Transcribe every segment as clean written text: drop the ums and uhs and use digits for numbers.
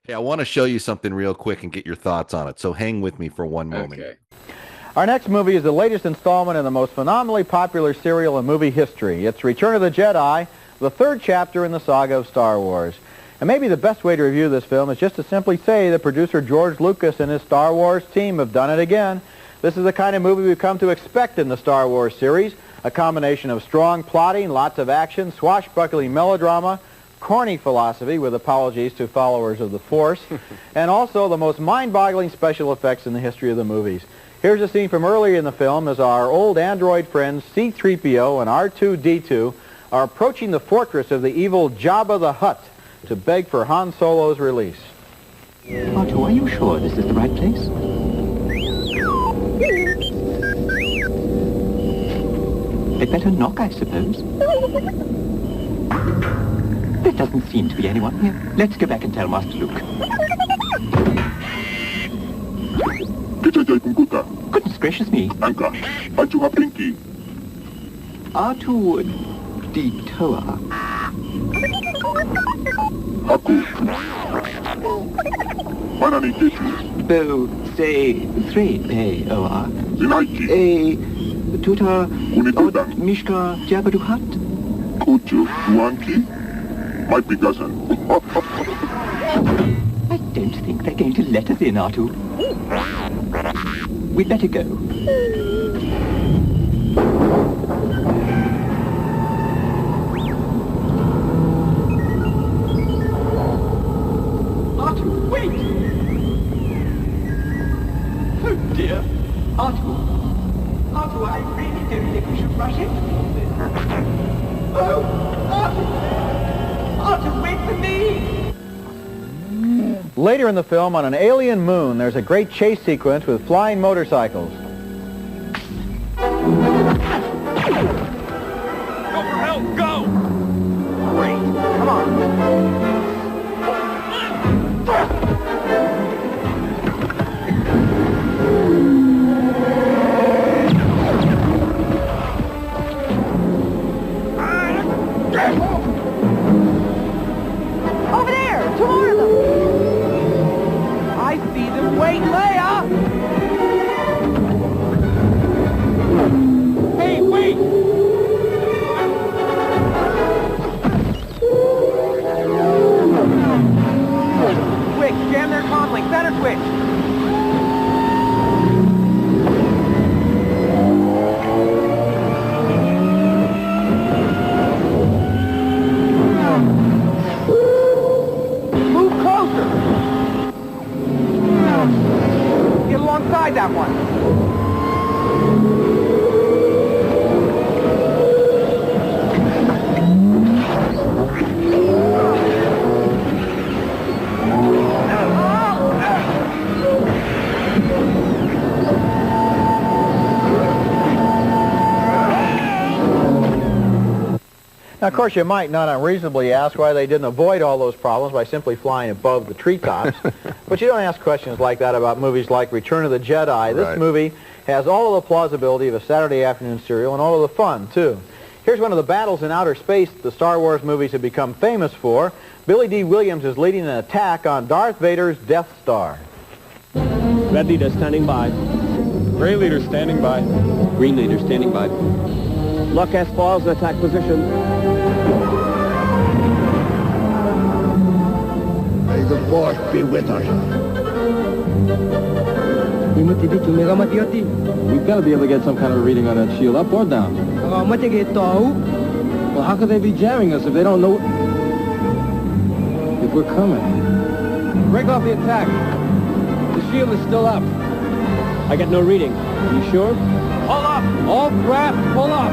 Hey, I want to show you something real quick and get your thoughts on it, so hang with me for one moment. Okay. Our next movie is the latest installment in the most phenomenally popular serial in movie history. It's Return of the Jedi, the third chapter in the saga of Star Wars. And maybe the best way to review this film is just to simply say that producer George Lucas and his Star Wars team have done it again. This is the kind of movie we've come to expect in the Star Wars series, a combination of strong plotting, lots of action, swashbuckling melodrama, corny philosophy with apologies to followers of the Force, and also the most mind-boggling special effects in the history of the movies. Here's a scene from earlier in the film as our old android friends C-3PO and R2-D2 are approaching the fortress of the evil Jabba the Hutt to beg for Han Solo's release. R2, are you sure this is the right place? They'd better knock, I suppose. There doesn't seem to be anyone here. Let's go back and tell Master Luke. Goodness gracious me. Anka, Ajuha Pinky. R2-D2. Haku. Manani Tishu. Bo, say, 3-P-O-R. Zinaiki. Tuta, Kunitudan. Mishka, Jabaduhat. Kuchu. Tuanki. Might be dozen. I don't think they're going to let us in, R2. We'd better go. R2, wait! Oh dear. R2, I really don't think we should rush it. Oh, R2, wait for me! Later in the film, on an alien moon, there's a great chase sequence with flying motorcycles. Go for help! Go! Great. Come on. Over there! Two more of them! I see them! Wait, Leia! Hey, wait! Quick, jam their comlink, center switch! Move closer! Get alongside that one! Now, of course, you might not unreasonably ask why they didn't avoid all those problems by simply flying above the treetops. But you don't ask questions like that about movies like Return of the Jedi. This movie has all of the plausibility of a Saturday afternoon serial and all of the fun, too. Here's one of the battles in outer space the Star Wars movies have become famous for. Billy D. Williams is leading an attack on Darth Vader's Death Star. Red leader standing by. Gray leader standing by. Green leader standing by. Lock S files in attack position. May the Force be with us. We've got to be able to get some kind of a reading on that shield, up or down. Well, how could they be jamming us if they don't know if we're coming? Break off the attack. The shield is still up. I get no reading. You sure? Pull up! All craft, pull up!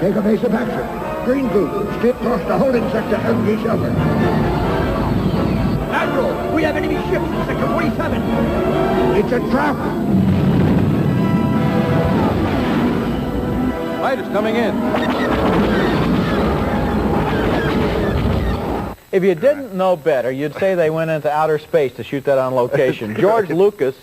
Take a base of action. Green group, straight across the holding sector, MG Shelter. Admiral, we have enemy ships in Sector 47! It's a trap! Fighters coming in. If you didn't know better, you'd say they went into outer space to shoot that on location. George Lucas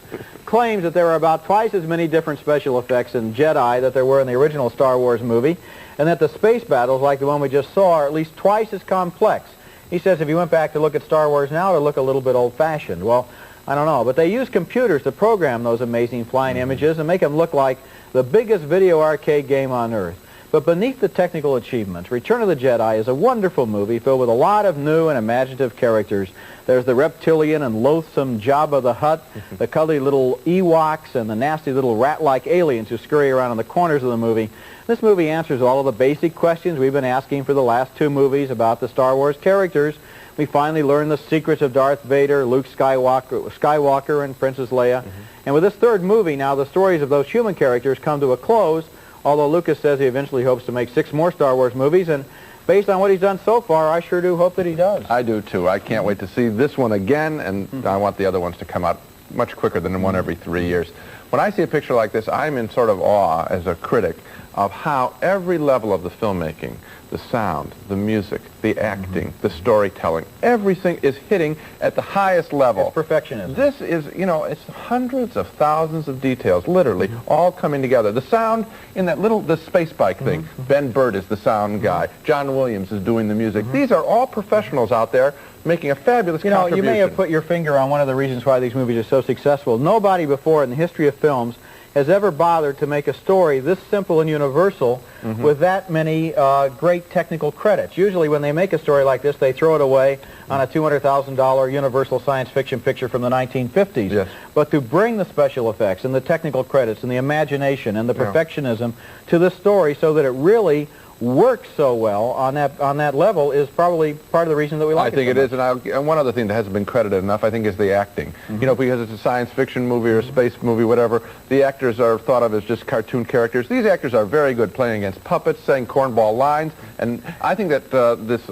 claims that there were about twice as many different special effects in Jedi that there were in the original Star Wars movie, and that the space battles, like the one we just saw, are at least twice as complex. He says if you went back to look at Star Wars now, it would look a little bit old-fashioned. Well, I don't know, but they use computers to program those amazing flying images and make them look like the biggest video arcade game on Earth. But beneath the technical achievements, Return of the Jedi is a wonderful movie filled with a lot of new and imaginative characters. There's the reptilian and loathsome Jabba the Hutt, the cuddly little Ewoks, and the nasty little rat-like aliens who scurry around in the corners of the movie. This movie answers all of the basic questions we've been asking for the last two movies about the Star Wars characters. We finally learn the secrets of Darth Vader, Luke Skywalker, and Princess Leia. And with this third movie, now the stories of those human characters come to a close, although Lucas says he eventually hopes to make 6 more Star Wars movies, and based on what he's done so far, I sure do hope that he does. I do, too. I can't wait to see this one again, and I want the other ones to come out much quicker than one every 3 years. When I see a picture like this, I'm in sort of awe as a critic of how every level of the filmmaking, the sound, the music, the acting, the storytelling, everything is hitting at the highest level. It's perfectionism. This is, you know, it's hundreds of thousands of details, literally, all coming together. The sound in that the space bike thing, Ben Burt is the sound guy, John Williams is doing the music. These are all professionals out there making a fabulous contribution. You may have put your finger on one of the reasons why these movies are so successful. Nobody before in the history of films has ever bothered to make a story this simple and universal with that many great technical credits. Usually when they make a story like this, they throw it away on a $200,000 Universal science fiction picture from the 1950s. Yes. But to bring the special effects and the technical credits and the imagination and the perfectionism to the story so that it really works so well on that level is probably part of the reason that we like it. I think it is, and one other thing that hasn't been credited enough, I think, is the acting. You know, because it's a science fiction movie or a space movie, whatever, the actors are thought of as just cartoon characters. These actors are very good playing against puppets, saying cornball lines, and I think that this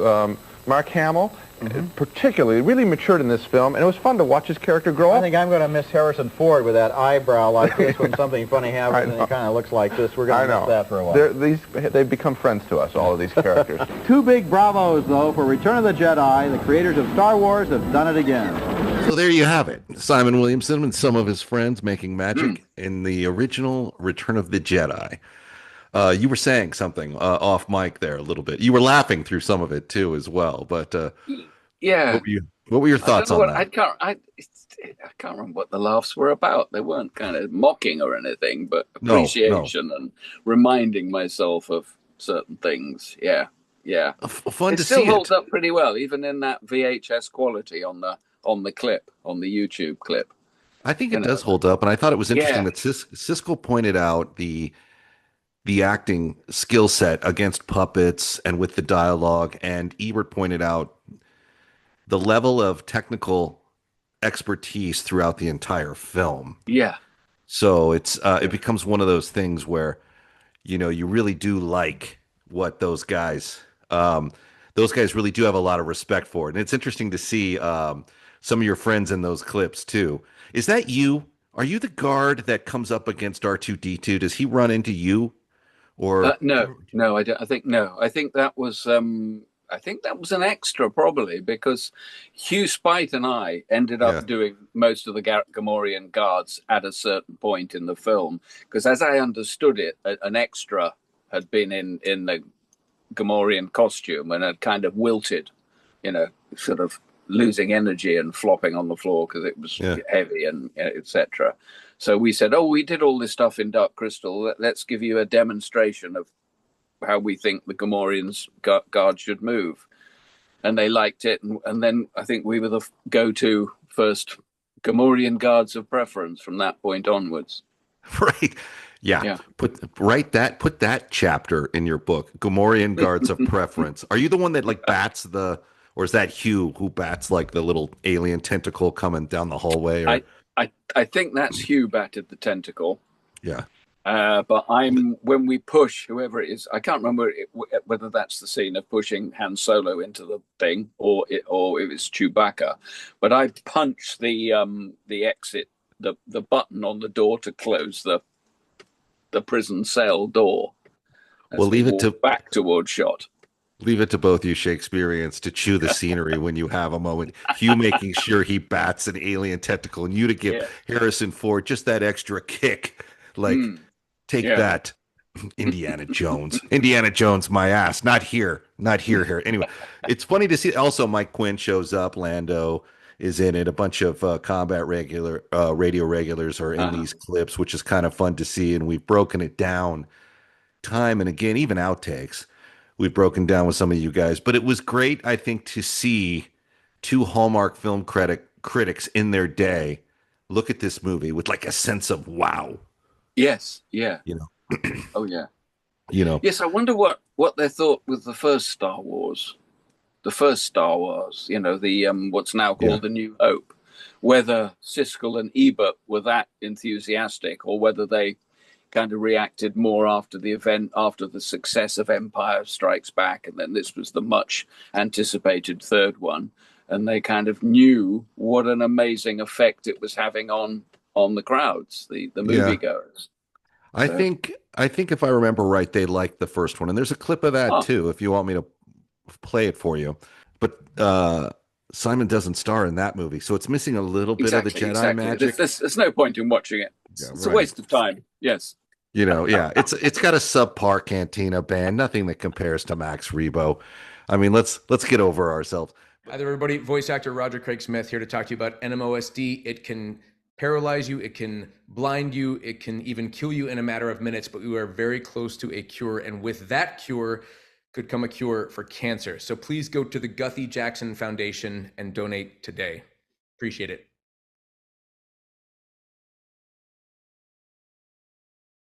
Mark Hamill particularly really matured in this film, and it was fun to watch his character grow up. I think I'm going to miss Harrison Ford with that eyebrow like this when something funny happens and he kind of looks like this. We're going to miss that for a while. They've become friends to us, all of these characters. 2 big bravos, though, for Return of the Jedi. The creators of Star Wars have done it again. So there you have it. Simon WIlliamson and some of his friends making magic in the original Return of the Jedi. You were saying something off mic there a little bit. You were laughing through some of it too, as well. But yeah, what were your thoughts on that? I can't remember what the laughs were about. They weren't kind of mocking or anything, but appreciation and reminding myself of certain things. Yeah. Fun to see. It still holds up pretty well, even in that VHS quality on the clip, on the YouTube clip. I think it does hold up, and I thought it was interesting that Siskel pointed out the acting skill set against puppets and with the dialogue, and Ebert pointed out the level of technical expertise throughout the entire film. Yeah. So it's it becomes one of those things where, you know, you really do like what those guys really do have a lot of respect for. And it's interesting to see some of your friends in those clips too. Is that you? Are you the guard that comes up against R2-D2? Does he run into you? Or no, I don't. I think that was an extra, probably, because Hugh Spite and I ended up doing most of the Gamorrean guards at a certain point in the film, because as I understood it, an extra had been in the Gamorrean costume and had kind of wilted, you know, sort of losing energy and flopping on the floor because it was heavy and etc. So we said, we did all this stuff in Dark Crystal. Let's give you a demonstration of how we think the Gamorreans guard should move. And they liked it. And then I think we were the go-to first Gamorrean guards of preference from that point onwards. Right. Yeah. Put that chapter in your book, Gamorrean guards of preference. Are you the one that like bats or is that Hugh who bats like the little alien tentacle coming down the hallway? Or... I think that's Hugh batted the tentacle. Yeah. But when we push whoever it is, I can't remember whether that's the scene of pushing Han Solo into the thing or if it's Chewbacca. But I punch the exit, the button on the door to close the prison cell door. We'll leave it to back toward shot. Leave it to both you Shakespeareans to chew the scenery when you have a moment. Hugh making sure he bats an alien tentacle, and you to give Harrison Ford just that extra kick. Like, take that. Indiana Jones. Indiana Jones, my ass. Not here. Not here. Anyway, it's funny to see. Also, Mike Quinn shows up. Lando is in it. A bunch of combat radio regulars are in these clips, which is kind of fun to see. And we've broken it down time and again, even outtakes. We've broken down with some of you guys. But it was great, I think, to see two Hallmark film critics in their day look at this movie with like a sense of wow. Yes. Yeah. You know. Oh yeah. You know. Yes, I wonder what they thought with the first Star Wars. The first Star Wars, you know, the what's now called The New Hope. Whether Siskel and Ebert were that enthusiastic, or whether they kind of reacted more after the event, after the success of Empire Strikes Back, and then this was the much anticipated third one, and they kind of knew what an amazing effect it was having on the crowds, the moviegoers. I think if I remember right, they liked the first one, and there's a clip of that too. If you want me to play it for you, but Simon doesn't star in that movie, so it's missing a little bit of the Jedi magic. There's no point in watching it. It's a waste of time. Yes. You know, yeah, it's got a subpar Cantina band, nothing that compares to Max Rebo. I mean, let's get over ourselves. Hi there, everybody. Voice actor Roger Craig Smith here to talk to you about NMOSD. It can paralyze you, it can blind you, it can even kill you in a matter of minutes, but we are very close to a cure, and with that cure could come a cure for cancer. So please go to the Guthrie Jackson Foundation and donate today. Appreciate it.